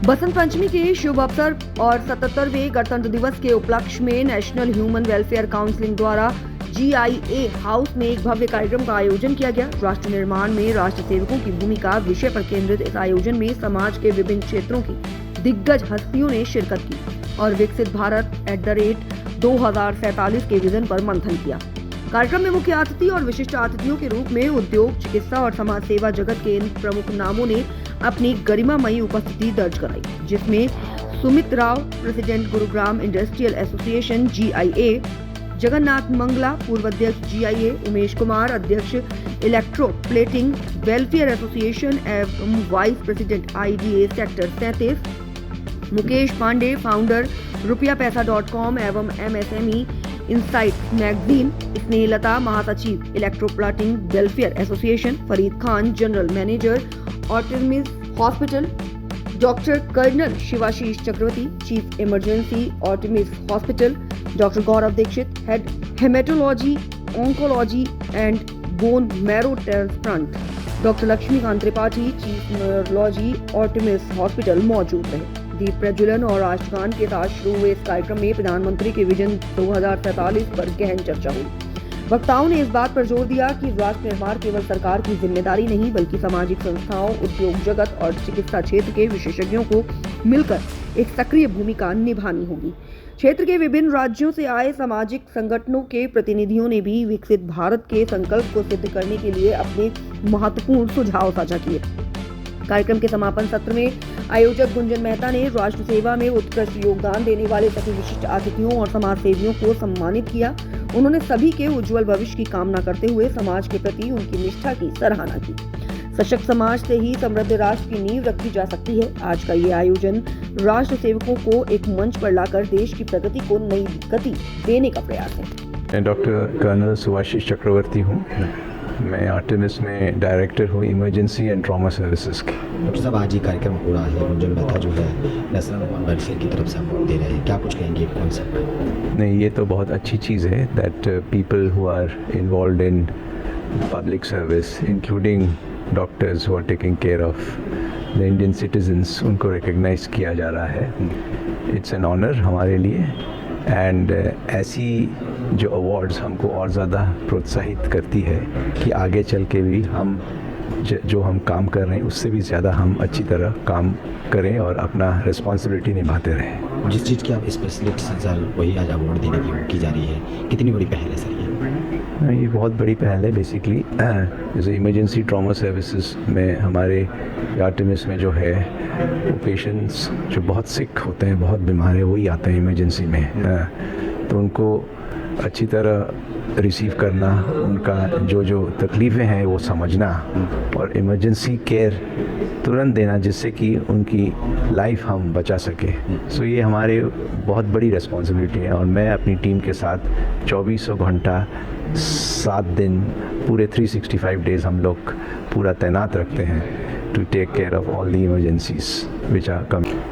बसंत पंचमी के शुभ अवसर और 77वें गणतंत्र दिवस के उपलक्ष्य में नेशनल ह्यूमन वेलफेयर काउंसिल द्वारा GIA हाउस में एक भव्य कार्यक्रम का आयोजन किया गया। राष्ट्र निर्माण में राष्ट्र सेवकों की भूमिका विषय पर केंद्रित इस आयोजन में समाज के विभिन्न क्षेत्रों की दिग्गज हस्तियों ने शिरकत की और विकसित भारत @2047 के विजन पर मंथन किया। कार्यक्रम में मुख्य अतिथि और विशिष्ट अतिथियों के रूप में उद्योग, चिकित्सा और समाज सेवा जगत के इन प्रमुख नामों ने अपनी गरिमामयी उपस्थिति दर्ज कराई, जिसमें Sumit Rao, president Gurugram industrial association GIA, Jagannath Mangla, पूर्व अध्यक्ष GIA, उमेश कुमार, अध्यक्ष इलेक्ट्रो प्लेटिंग वेलफेयर एसोसिएशन एवं vice president IDA sector 37, Mukesh Pandey, founder rupiapesa.com एवं MSME इनसाइट मैगजीन, स्नेहलता, महासचिव electro plating welfare association, Farid Khan, general manager Artemis hospital, doctor colonel Shivashish Chakraborty, chief emergency Artemis hospital, doctor Gaurav Dixit, head haematology, oncology and bone marrow transplant, doctor Laxmikant Tripathi, chief neurology ऑर्टिमिस hospital मौजूद रहे। दीप प्रज्वलन और राष्ट्रगान के साथ शुरू हुए इस कार्यक्रम में प्रधानमंत्री के विजन 2047 पर गहन चर्चा हुई। वक्ताओं ने इस बात पर जोर दिया कि राष्ट्र निर्माण केवल सरकार की जिम्मेदारी नहीं, बल्कि सामाजिक संस्थाओं, उद्योग जगत और चिकित्सा क्षेत्र के विशेषज्ञों को मिलकर एक सक्रिय भूमिका निभानी होगी। क्षेत्र के विभिन्न राज्यों से आए सामाजिक संगठनों के प्रतिनिधियों ने भी विकसित भारत के संकल्प को सिद्ध करने के लिए अपने महत्वपूर्ण सुझाव साझा किए। कार्यक्रम के समापन सत्र में आयोजक गुंजन मेहता ने राष्ट्र सेवा में उत्कृष्ट योगदान देने वाले सभी विशिष्ट अतिथियों और समाज सेवियों को सम्मानित किया। उन्होंने सभी के उज्जवल भविष्य की कामना करते हुए समाज के प्रति उनकी निष्ठा की सराहना की। सशक्त समाज से ही समृद्ध राष्ट्र की नींव रखी जा सकती है। आज का ये आयोजन राष्ट्र सेवकों को एक मंच पर लाकर देश की प्रगति को नई गति देने का प्रयास है। मैं डॉक्टर कर्नल शिवाशीष चक्रवर्ती हूँ। मैं आर्टिमिस में डायरेक्टर हूँ इमरजेंसी एंड ट्रॉमा सर्विसेज की। डॉक्टर साहब, आज ये कार्यक्रम हो रहा है, गुंजन मेहता जो है नेशनल ह्यूमन वेलफेयर की तरफ से अवार्ड दे रहे हैं, क्या कुछ कहेंगे कॉन्सेप्ट पर? नहीं, ये तो बहुत अच्छी चीज़ है that people who are involved in public service including doctors who are taking care of the Indian citizens, उनको रिकग्नाइज किया जा रहा है। इट्स एन ऑनर हमारे लिए एंड ऐसी जो अवार्ड्स हमको और ज़्यादा प्रोत्साहित करती है कि आगे चल के भी हम जो हम काम कर रहे हैं उससे भी ज़्यादा हम अच्छी तरह काम करें और अपना रिस्पॉन्सिबिलिटी निभाते रहें। जिस चीज़ की आप स्पेशलिस्ट सर वही आज अवार्ड देने की जा रही है, कितनी बड़ी पहल है सर ये बहुत बड़ी पहल है। बेसिकली जैसे इमरजेंसी ट्रॉमा सर्विसेज में हमारे आर्टिमिस में जो है वो पेशेंट्स जो बहुत सिक होते हैं, बहुत बीमार है, वही आते हैं इमरजेंसी में। तो उनको अच्छी तरह रिसीव करना, उनका जो तकलीफ़ें हैं वो समझना और इमरजेंसी केयर तुरंत देना जिससे कि उनकी लाइफ हम बचा सके। सो ये हमारे बहुत बड़ी रिस्पॉन्सिबिलिटी है और मैं अपनी टीम के साथ 2400 घंटा 7 दिन पूरे 365 डेज़ हम लोग पूरा तैनात रखते हैं to take care of all the emergencies which are coming.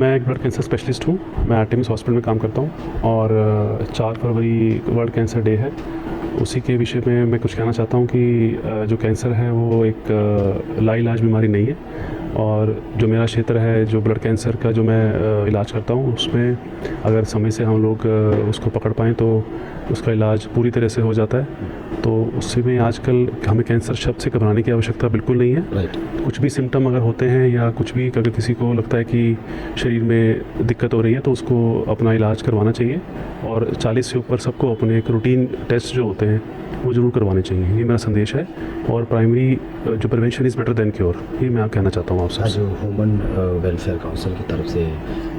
मैं एक ब्लड कैंसर स्पेशलिस्ट हूँ। मैं आर्टिमिस हॉस्पिटल में काम करता हूँ और 4 फरवरी वर्ल्ड कैंसर डे है। उसी के विषय में मैं कुछ कहना चाहता हूँ कि जो कैंसर है वो एक लाइलाज बीमारी नहीं है और जो मेरा क्षेत्र है, जो ब्लड कैंसर का जो मैं इलाज करता हूँ, उसमें अगर समय से हम लोग उसको पकड़ पाएँ तो उसका इलाज पूरी तरह से हो जाता है। तो उससे में आजकल हमें कैंसर शब्द से घबराने की आवश्यकता बिल्कुल नहीं है। कुछ भी सिम्टम अगर होते हैं या कुछ भी अगर किसी को लगता है कि शरीर में दिक्कत हो रही है तो उसको अपना इलाज करवाना चाहिए और 40 से ऊपर सबको अपने एक रूटीन टेस्ट जो होते हैं वो ज़रूर करवाने चाहिए। ये मेरा संदेश है और प्राइमरी जो prevention is better than cure, ये मैं कहना चाहता हूँ आपसे। आज ह्यूमन वेलफेयर काउंसिल की तरफ से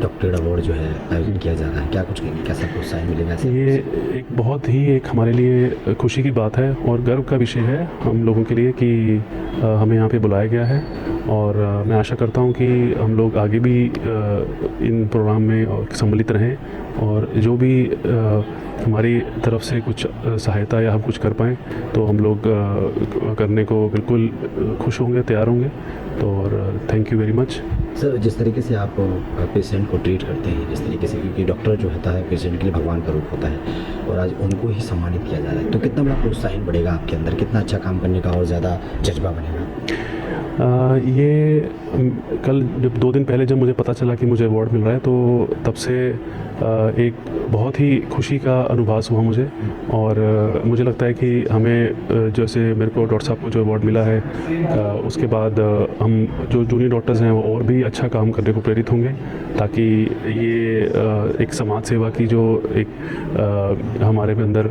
डॉक्टर अवार्ड जो है आयोजन किया जा रहा है, क्या कुछ कहेंगे, कैसा प्रोत्साहन मिलेगा? ये एक बहुत ही एक हमारे लिए खुशी की बात है और गर्व का विषय है हम लोगों के लिए कि हमें यहाँ पे बुलाया गया है और मैं आशा करता हूँ कि हम लोग आगे भी इन प्रोग्राम में सम्मिलित रहें और जो भी हमारी तरफ से कुछ सहायता या हम कुछ कर पाएँ तो हम लोग करने को बिल्कुल खुश होंगे, तैयार होंगे। तो और thank you very much sir. जिस तरीके से आप पेशेंट को ट्रीट करते हैं, जिस तरीके से, क्योंकि डॉक्टर जो होता है पेशेंट के लिए भगवान का रूप होता है और आज उनको ही सम्मानित किया जा रहा है, तो कितना बड़ा प्रोत्साहन बढ़ेगा आपके अंदर, कितना अच्छा काम करने का और ज़्यादा जज्बा बनेगा? ये कल जब 2 दिन पहले जब मुझे पता चला कि मुझे अवार्ड मिल रहा है तो तब से एक बहुत ही खुशी का अनुभव हुआ मुझे। और मुझे लगता है कि हमें जैसे मेरे को डॉक्टर साहब को जो अवार्ड मिला है उसके बाद हम जो जूनियर डॉक्टर्स हैं वो और भी अच्छा काम करने को प्रेरित होंगे, ताकि ये एक समाज सेवा की जो एक हमारे में अंदर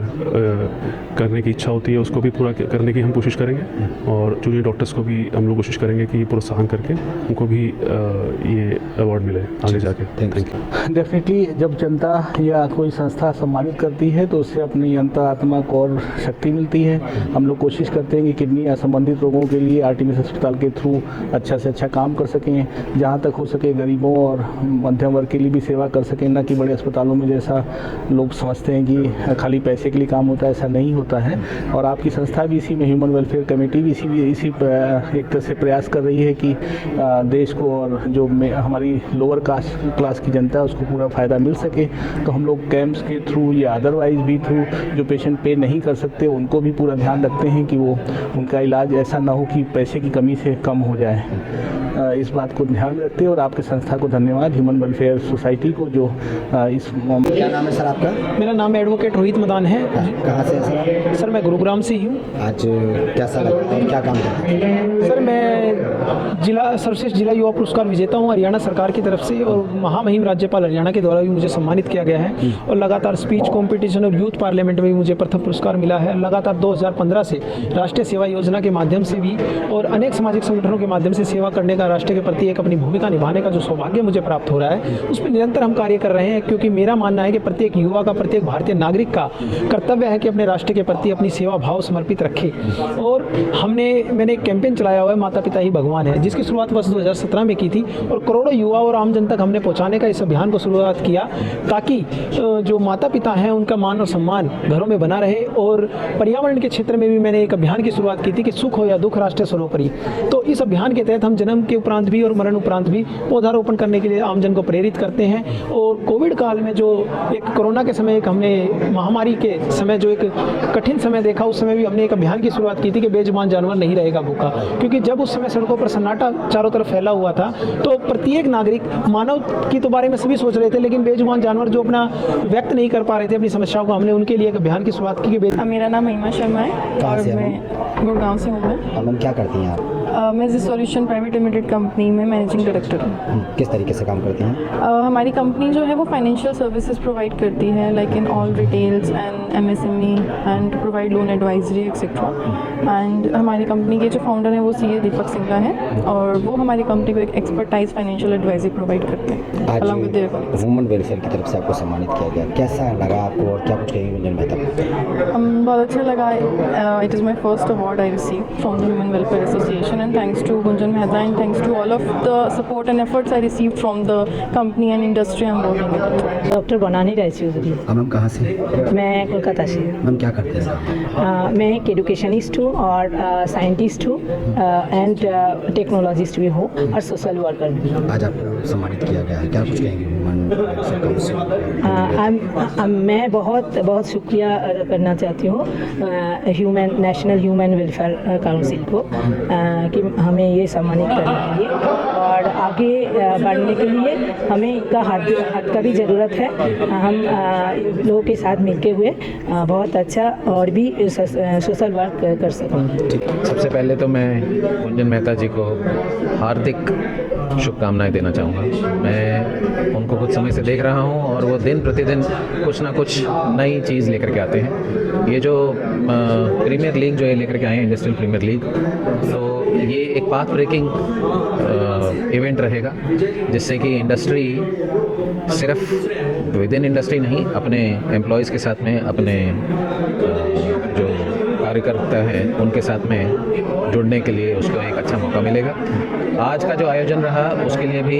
करने की इच्छा होती है उसको भी पूरा करने की हम कोशिश करेंगे। और जूनियर डॉक्टर्स को भी हम लोग कोशिश करेंगे कि प्रोत्साहन करके उनको भी ये अवार्ड मिले आगे जाके। Thank you. डेफिनेटली जब जनता या कोई संस्था सम्मानित करती है तो उससे अपनी अंतरात्मा को और शक्ति मिलती है। हम लोग कोशिश करते हैं कि किडनी असंबंधित रोगों के लिए आर्टिमिस अस्पताल के थ्रू अच्छा से अच्छा काम कर सकें, जहाँ तक हो सके गरीबों और मध्यम वर्ग के लिए भी सेवा कर सकें, ना कि बड़े अस्पतालों में जैसा लोग समझते हैं कि खाली पैसे के लिए काम होता है, ऐसा नहीं होता है। और आपकी संस्था भी इसी में, ह्यूमन वेलफेयर कमेटी भी इसी एक तरह से प्रयास कर रही है कि देश को और जो हमारी लोअर कास्ट क्लास की जनता है उसको पूरा फ़ायदा मिल सके। तो हम लोग कैंप्स के थ्रू या अदरवाइज भी थ्रू जो पेशेंट पे नहीं कर सकते उनको भी पूरा ध्यान रखते हैं कि वो उनका इलाज ऐसा ना हो कि पैसे की कमी से कम हो जाए। इस बात को ध्यान में रखते हैं। और आपके संस्था को धन्यवाद, ह्यूमन वेलफेयर सोसाइटी को, जो इस क्या नाम है सर आपका? मेरा नाम एडवोकेट रोहित मदान है। कहाँ से है सर आप? सर मैं गुरुग्राम से ही हूँ। आज कैसा लगता है, क्या काम करते हैं? सर मैं सर्वश्रेष्ठ जिला युवा पुरस्कार विजेता हूँ हरियाणा सरकार की तरफ से, और महामहिम राज्यपाल हरियाणा के द्वारा भी मुझे सम्मानित किया गया है। और लगातार स्पीच कॉम्पिटिशन और यूथ पार्लियामेंट में भी मुझे प्रथम पुरस्कार मिला है। लगातार 2015 से राष्ट्रीय सेवा योजना के माध्यम से भी और अनेक सामाजिक संगठनों के माध्यम से सेवा करने का, राष्ट्र के प्रति एक अपनी भूमिका निभाने का जो सौभाग्य मुझे प्राप्त हो रहा है, उस पर निरंतर हम कार्य कर रहे हैं। क्योंकि मेरा मानना है कि प्रत्येक युवा का, प्रत्येक भारतीय नागरिक का कर्तव्य है कि अपने राष्ट्र के प्रति अपनी सेवा भाव समर्पित रखे। और मैंने एक कैंपेन चलाया हुआ है, माता पिता ही भगवान है, जिसकी शुरुआत वर्ष 2017 में की थी। और करोड़ों युवा और आम जन तक हमने पहुंचाने का इस अभियान को शुरुआत किया, ताकि जो माता पिता हैं उनका मान और सम्मान घरों में बना रहे। और पर्यावरण के क्षेत्र में भी मैंने एक अभियान की शुरुआत की थी कि सुख हो या दुख राष्ट्र सर्वोपरि। तो इस अभियान के तहत हम जन्म के उपरांत भी और मरण उपरांत भी पौधारोपण करने के लिए आमजन को प्रेरित करते हैं। और कोविड काल में जो एक कोरोना के समय एक हमने महामारी के समय जो एक कठिन समय देखा, उस समय भी हमने एक अभियान की शुरुआत की थी कि बेजुबान जानवर नहीं रहेगा भूखा। क्योंकि जब उस समय सड़कों पर सन्नाटा चारों तरफ फैला हुआ था, तो प्रत्येक नागरिक, मानव की तो बारे में सभी सोच रहे थे, लेकिन बेजुबान जानवर जो अपना व्यक्त नहीं कर पा रहे थे अपनी समस्याओं को, हमने उनके लिए एक अभियान की शुरुआत की। मेरा नाम महिमा शर्मा है और मैं गुड़गांव से हूँ। मैम क्या करती हैं आप? मैं जिस सॉल्यूशन प्राइवेट लिमिटेड कंपनी में मैनेजिंग डायरेक्टर हूँ। किस तरीके से काम करती हैं? हमारी कंपनी जो है वो फाइनेंशियल सर्विसेज प्रोवाइड करती है, like in all retails and MSME and provide loan advisory etcetera. And हमारी कंपनी के जो फाउंडर हैं वो CA दीपक सिंगला है, और वो हमारी कंपनी को एक एक्सपर्टाइज फाइनेंशियल एडवाइजरी प्रोवाइड करते हैं। आज ह्यूमन वेलफेयर की तरफ से आपको सम्मानित किया गया, कैसा लगा आपको और क्या कुछ कहेंगे गुंजन मेहता? बहुत अच्छा लगा। It is my first award I receive from the human welfare association, and thanks to Gunjan Mehta and thanks to all of the support and efforts I received from the company and industry I'm working with. Doctor बनानी राय Chaudhary. Ma'am कहाँ से? मैं कोलकाता से। Ma'am क्या करते हैं sir? मैं एक एजुकेशनिस्ट हूँ और साइंटिस्ट हूँ एंड टेक्नोलॉजिस्ट भी हूँ और सोशल वर्कर भी। आज आपको सम्मानित किया गया है, क्या कुछ कहेंगे ह्यूमन वेलफेयर काउंसिल? मैं बहुत शुक्रिया अदा करना चाहती हूँ नेशनल ह्यूमन वेलफेयर काउंसिल को कि हमें ये सम्मानित करने के लिए, और आगे बढ़ने के लिए हमें इनका हाथ का भी ज़रूरत है। हम लोगों के साथ मिलके हुए बहुत अच्छा और भी सोशल वर्क कर सकेंगे। सबसे पहले तो मैं गुंजन मेहता जी को हार्दिक शुभकामनाएं देना चाहूँगा। मैं उनको कुछ समय से देख रहा हूँ और वो दिन प्रतिदिन कुछ ना कुछ नई चीज़ लेकर के आते हैं। ये जो प्रीमियर लीग जो है लेकर के आए हैं, इंडस्ट्रियल प्रीमियर लीग, तो ये एक पाथ ब्रेकिंग इवेंट रहेगा, जिससे कि इंडस्ट्री सिर्फ विद इन इंडस्ट्री नहीं, अपने एम्प्लॉयज़ के साथ में, अपने जो कार्यकर्ता हैं उनके साथ में जुड़ने के लिए उसको एक अच्छा मौका मिलेगा। आज का जो आयोजन रहा उसके लिए भी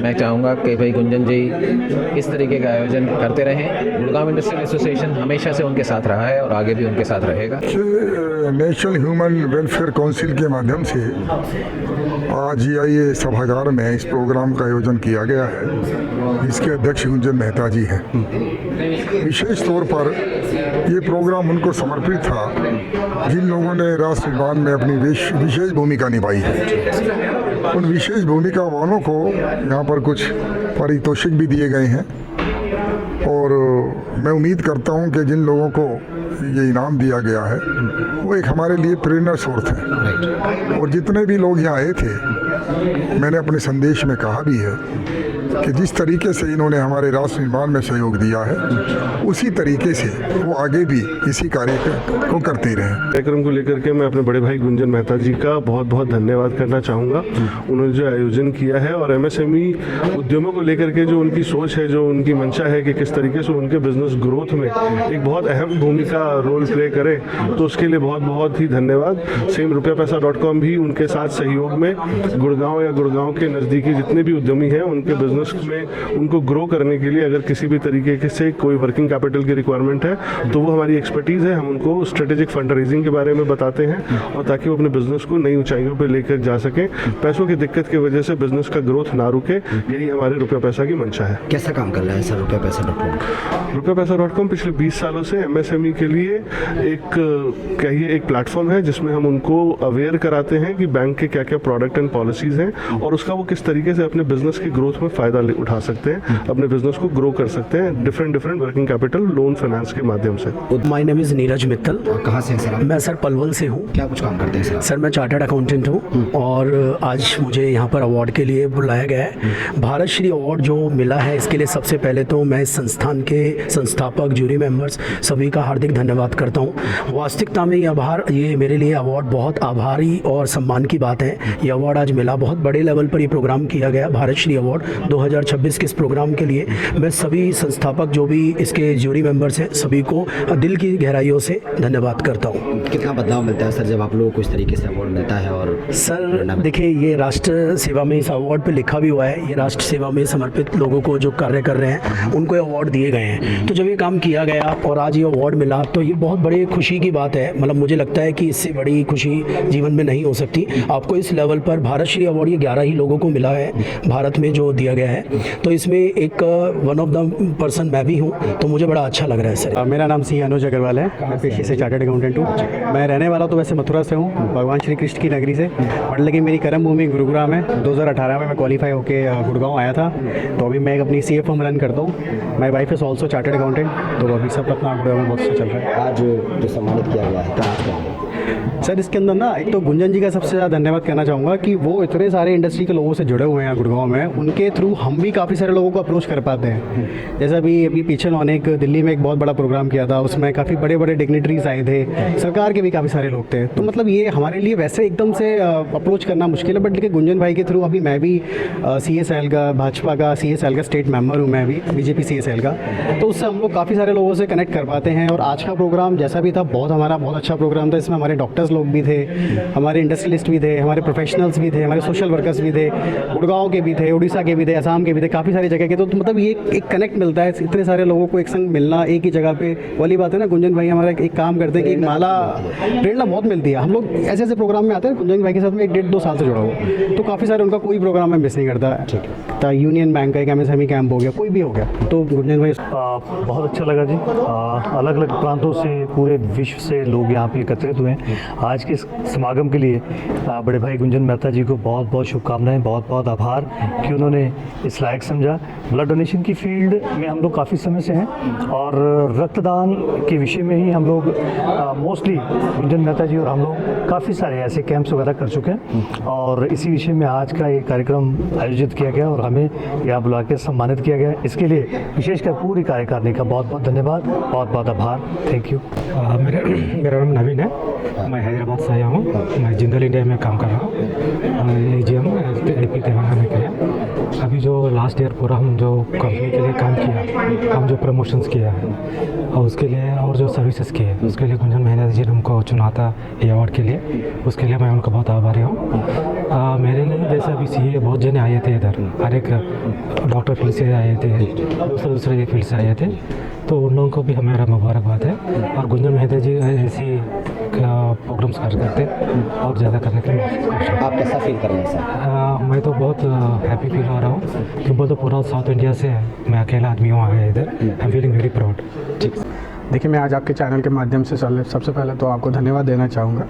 मैं चाहूँगा कि भाई गुंजन जी इस तरीके का आयोजन करते रहें। गुड़गांव इंडस्ट्रियल एसोसिएशन हमेशा से उनके साथ रहा है और आगे भी उनके साथ रहेगा। नेशनल ह्यूमन वेलफेयर काउंसिल के माध्यम से आज GIA सभागार में इस प्रोग्राम का आयोजन किया गया है। इसके अध्यक्ष गुंजन मेहता जी हैं। विशेष तौर पर ये प्रोग्राम उनको समर्पित था जिन लोगों ने राष्ट्र निर्माण में अपनी विशेष भूमिका निभाई है, उन विशेष भूमिका वालों को यहाँ पर कुछ पारितोषिक भी दिए गए हैं। और मैं उम्मीद करता हूँ कि जिन लोगों को ये इनाम दिया गया है वो एक हमारे लिए प्रेरणा स्रोत है। और जितने भी लोग यहाँ आए थे, मैंने अपने संदेश में कहा भी है कि जिस तरीके से इन्होंने हमारे राष्ट्र निर्माण में सहयोग दिया है, उसी तरीके से वो आगे भी इसी कार्य को करते रहें। कार्यक्रम को लेकर के मैं अपने बड़े भाई गुंजन मेहता जी का बहुत बहुत धन्यवाद करना चाहूँगा। उन्होंने जो आयोजन किया है और एमएसएमई उद्यमों को लेकर के जो उनकी सोच है, जो उनकी मंशा है कि किस तरीके से उनके बिजनेस ग्रोथ में एक बहुत अहम भूमिका रोल प्ले करे, तो उसके लिए बहुत बहुत ही धन्यवाद। सेम rupiapesa.com भी उनके साथ सहयोग में गुड़गांव या गुड़गांव के नज़दीकी जितने भी उद्यमी हैं उनके बिजनेस में उनको ग्रो करने के लिए अगर किसी भी तरीके से कोई वर्किंग कैपिटल की रिक्वायरमेंट है तो वो हमारी एक्सपर्टीज़ है। हम उनको स्ट्रेटेजिक फंड रेजिंग के बारे में बताते हैं और ताकि वो अपने बिजनेस को नई ऊंचाइयों पर लेकर जा सकें। पैसों की दिक्कत की वजह से बिजनेस का ग्रोथ ना रुके, यही हमारे रुपया पैसा की मंशा है। कैसा काम कर रहा है सर rupiapesa.com पिछले 20 सालों से एमएसएमई के लिए एक प्लेटफॉर्म है जिसमें हम उनको अवेयर कराते हैं कि बैंक के क्या क्या प्रोडक्ट एंड पॉलिसीज़ हैं और उसका वो किस तरीके से अपने बिजनेस की ग्रोथ में फ़ायदा उठा सकते हैं, अपने बिजनेस को ग्रो कर सकते हैं different working capital loan finance के माध्यम से। My name is Neeraj Mittal. कहाँ से हैं सर? मैं सर पलवल से हूँ। क्या कुछ काम करते हैं सर? सर मैं चार्टर्ड अकाउंटेंट हूँ और आज मुझे यहाँ पर अवार्ड के लिए बुलाया गया है। भारत श्री अवार्ड जो मिला है इसके लिए सबसे पहले तो मैं इस संस्थान के संस्थापक, जूरी मेंबर्स सभी का हार्दिक धन्यवाद करता हूँ। वास्तविकता में ये मेरे लिए अवार्ड बहुत आभारी और सम्मान की बात है। ये अवार्ड आज मिला, बहुत बड़े लेवल पर ये प्रोग्राम किया गया भारत श्री अवार्ड 2026 के इस प्रोग्राम के लिए मैं सभी संस्थापक जो भी इसके जूरी मेंबर्स हैं सभी को दिल की गहराइयों से धन्यवाद करता हूँ। कितना बदलाव मिलता है सर जब आप लोगों को इस तरीके से अवार्ड मिलता है? और सर देखिए, ये राष्ट्र सेवा में इस अवार्ड पे लिखा भी हुआ है, ये राष्ट्र सेवा में समर्पित लोगों को जो कार्य कर रहे हैं उनको अवार्ड दिए गए हैं। तो जब ये काम किया गया और आज ये अवार्ड मिला तो ये बहुत बड़ी खुशी की बात है। मतलब मुझे लगता है कि इससे बड़ी खुशी जीवन में नहीं हो सकती। आपको इस लेवल पर भारत श्री अवार्ड ये 11 ही लोगों को मिला है भारत में जो दिया गया है, तो इसमें एक वन ऑफ द पर्सन मैं भी हूँ, तो मुझे बड़ा अच्छा लग रहा है सर। मेरा नाम सी अनुज अग्रवाल है, मैं पेशे से चार्टर्ड अकाउंटेंट हूँ। मैं रहने वाला तो वैसे मथुरा से हूँ, भगवान श्री कृष्ण की नगरी से, बट लेकिन मेरी कर्म भूमि गुरुग्राम है। 2018 में मैं क्वालिफाई होकर गुड़गांव आया था, तो अभी मैं अपनी CA फर्म रन करता हूँ। My wife is also chartered accountant, तो अभी सब अपना गुड़गांव में बहुत अच्छा चल रहा है। आज जो सम्मानित किया गया है सर, इसके अंदर ना एक तो गुंजन जी का सबसे ज़्यादा धन्यवाद करना चाहूँगा कि वो इतने सारे इंडस्ट्री के लोगों से जुड़े हुए हैं गुड़गांव में, उनके थ्रू हम भी काफ़ी सारे लोगों को अप्रोच कर पाते हैं। जैसा अभी पीछे उन्होंने एक दिल्ली में एक बहुत बड़ा प्रोग्राम किया था, उसमें काफ़ी बड़े बड़े डिग्नेटरीज आए थे, सरकार के भी काफ़ी सारे लोग थे। तो मतलब ये हमारे लिए वैसे एकदम से अप्रोच करना मुश्किल है, बट लेकिन गुंजन भाई के थ्रू अभी मैं भी CSL का, भाजपा का CSL का स्टेट मेंबर हूँ, मैं भी BJP CSL का, तो उससे हम लोग काफ़ी सारे लोगों से कनेक्ट कर पाते हैं। और आज का प्रोग्राम जैसा भी था हमारा बहुत अच्छा प्रोग्राम था। इसमें हमारे डॉक्टर्स लोग भी थे, हमारे इंडस्ट्रियलिस्ट भी थे, हमारे प्रोफेशनल्स भी थे, हमारे सोशल वर्कर्स भी थे, गुड़गांव के भी थे, उड़ीसा के भी थे, असम के भी थे, काफ़ी सारी जगह के। तो मतलब ये एक कनेक्ट मिलता है, इतने सारे लोगों को एक संग मिलना एक ही जगह पे, वाली बात है ना। गुंजन भाई हमारा एक काम करते हैं कि एक माला प्रेरणा बहुत मिलती है। हम लोग ऐसे ऐसे प्रोग्राम में आते हैं, गुंजन भाई के साथ में 1-1.5-2 साल से जुड़ा हुआ, तो काफ़ी सारे उनका कोई प्रोग्राम मैं मिस नहीं करता। यूनियन बैंक का एक MSME कैंप हो गया, कोई भी हो गया, तो गुंजन भाई बहुत अच्छा लगा जी। अलग अलग प्रांतों से पूरे विश्व से लोग यहाँ पे एकत्रित हुए हैं आज के समागम के लिए। बड़े भाई गुंजन मेहता जी को बहुत बहुत शुभकामनाएं, बहुत बहुत आभार कि उन्होंने इस लायक समझा। ब्लड डोनेशन की फील्ड में हम लोग काफ़ी समय से हैं और रक्तदान के विषय में ही हम लोग मोस्टली गुंजन मेहता जी और हम लोग काफ़ी सारे ऐसे कैंप्स वगैरह कर चुके हैं और इसी विषय में आज का ये कार्यक्रम आयोजित किया गया और हमें यहाँ बुला के सम्मानित किया गया। इसके लिए विशेषकर पूरी कार्यकारिणी का बहुत बहुत धन्यवाद, बहुत बहुत आभार। Thank you. मेरा नाम नवीन है, मैं हैदराबाद से आया हूँ, मैं जिंदल इंडिया में काम कर रहा हूँ। AGM AP तेलंगाना में किया। अभी जो लास्ट ईयर पूरा हम जो कंपनी के लिए काम किया, हम जो प्रमोशंस किया और उसके लिए और जो सर्विसेज किए उसके लिए गुंजन मेहता जी ने हमको चुना था ये अवार्ड के लिए, उसके लिए मैं उनका बहुत आभारी हूँ। मेरे लिए जैसे अभी CA बहुत जने आए थे इधर, हर एक डॉक्टर फील्ड से आए थे, दूसरे फील्ड से आए थे, तो उन लोगों को भी हमारा मुबारकबाद है। और गुंजन मेहता जी ऐसी प्रोग्राम्स करते और ज़्यादा करने के लिए आप कैसा फील कर रहे हैं सर? मैं तो बहुत हैप्पी फील हो रहा हूँ क्योंकि तो पूरा साउथ इंडिया से मैं अकेला आदमी हूँ आया इधर। I am feeling very proud. ठीक। देखिए, मैं आज आपके चैनल के माध्यम से सबसे पहले तो आपको धन्यवाद देना चाहूँगा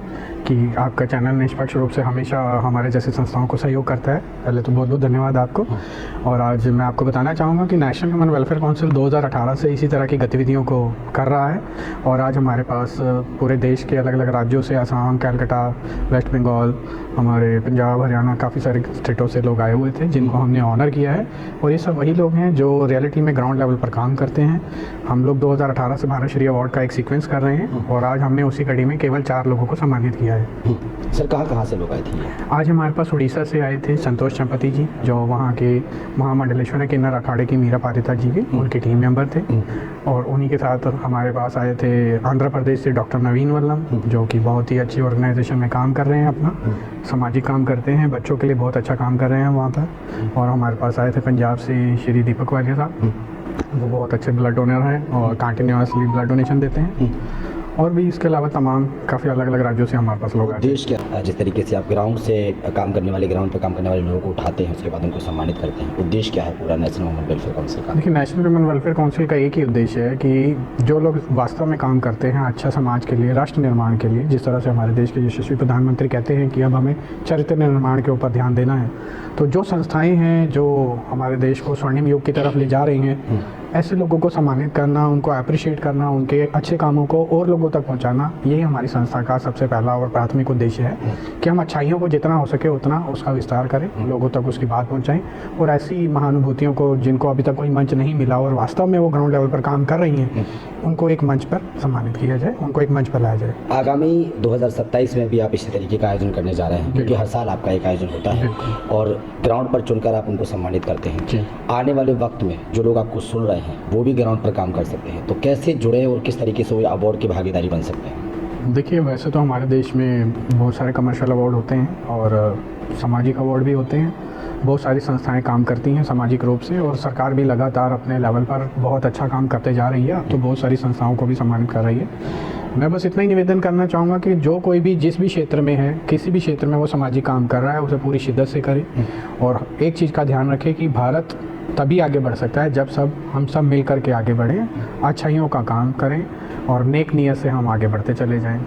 कि आपका चैनल निष्पक्ष रूप से हमेशा हमारे जैसे संस्थाओं को सहयोग करता है। पहले तो बहुत बहुत धन्यवाद आपको। और आज मैं आपको बताना चाहूँगा कि नेशनल ह्यूमन वेलफेयर काउंसिल 2018 से इसी तरह की गतिविधियों को कर रहा है और आज हमारे पास पूरे देश के अलग अलग राज्यों से, असम, कलकत्ता, वेस्ट बंगाल, हमारे पंजाब, हरियाणा, काफ़ी सारे स्टेटों से लोग आए हुए थे जिनको हमने ऑनर किया है। और ये सब वही लोग हैं जो रियलिटी में ग्राउंड लेवल पर काम करते हैं। हम लोग 2018 से भारत श्री अवार्ड का एक सीक्वेंस कर रहे हैं और आज हमने उसी कड़ी में केवल 4 लोगों को सम्मानित किया है। सर, कहाँ से लोग आए थे? आज हमारे पास उड़ीसा से आए थे संतोष चंपति जी, जो वहाँ के महामंडलेश्वर किन्नर अखाड़े की मीरा पारिता जी के उनके टीम मेंबर थे। और उन्हीं के साथ हमारे पास आए थे आंध्र प्रदेश से डॉक्टर नवीन वल्लम, जो कि बहुत ही अच्छी ऑर्गेनाइजेशन में काम कर रहे हैं, अपना सामाजिक काम करते हैं, बच्चों के लिए बहुत अच्छा काम कर रहे हैं वहाँ पर। और हमारे पास आए थे पंजाब से श्री दीपक वालिया साहब, वो बहुत अच्छे ब्लड डोनर हैं और कंटिन्यूसली ब्लड डोनेशन देते हैं। और भी इसके अलावा तमाम काफ़ी अलग अलग राज्यों से हमारे पास लोग आए। देश क्या, जिस तरीके से आप ग्राउंड पे काम करने वाले लोगों को उठाते हैं, उसके बाद उनको सम्मानित करते हैं, उद्देश्य क्या है पूरा नेशनल ह्यूमन वेलफेयर काउंसिल का? देखिए, नेशनल ह्यूमन वेलफेयर काउंसिल का एक ही उद्देश्य है कि जो लोग वास्तव में काम करते हैं अच्छा समाज के लिए, राष्ट्र निर्माण के लिए, जिस तरह से हमारे देश के यशस्वी प्रधानमंत्री कहते हैं कि अब हमें चरित्र निर्माण के ऊपर ध्यान देना है, तो जो संस्थाएं हैं जो हमारे देश को स्वर्णिम युग की तरफ ले जा रही हैं, ऐसे लोगों को सम्मानित करना, उनको अप्रिशिएट करना, उनके अच्छे कामों को और लोगों तक पहुंचाना, यही हमारी संस्था का सबसे पहला और प्राथमिक उद्देश्य है कि हम अच्छाइयों को जितना हो सके उतना उसका विस्तार करें, लोगों तक उसकी बात पहुंचाएं और ऐसी महानुभूतियों को जिनको अभी तक कोई मंच नहीं मिला और वास्तव में वो ग्राउंड लेवल पर काम कर रही हैं, उनको एक मंच पर सम्मानित किया जाए, उनको एक मंच पर लाया जाए। आगामी 2027 में भी आप इसी तरीके का आयोजन करने जा रहे हैं, क्योंकि हर साल आपका एक आयोजन होता है और ग्राउंड पर चुनकर आप उनको सम्मानित करते हैं। आने वाले वक्त में जो लोग आपको सुन रहे हैं वो भी ग्राउंड पर काम कर सकते हैं, तो कैसे जुड़े और किस तरीके से वो अवार्ड की भागीदारी बन सकते हैं? देखिए, वैसे तो हमारे देश में बहुत सारे कमर्शियल अवार्ड होते हैं और सामाजिक अवार्ड भी होते हैं। बहुत सारी संस्थाएं काम करती हैं सामाजिक रूप से और सरकार भी लगातार अपने लेवल पर बहुत अच्छा काम करते जा रही है। अब तो बहुत सारी संस्थाओं को भी सम्मानित कर रही है। मैं बस इतना ही निवेदन करना चाहूँगा कि जो कोई भी जिस भी क्षेत्र में है, किसी भी क्षेत्र में वो सामाजिक काम कर रहा है, उसे पूरी शिद्दत से करे और एक चीज़ का ध्यान रखें कि भारत तभी आगे बढ़ सकता है जब हम सब मिल कर के आगे बढ़ें, अच्छाइयों का काम करें और नेक नीयत से हम आगे बढ़ते चले जाएं।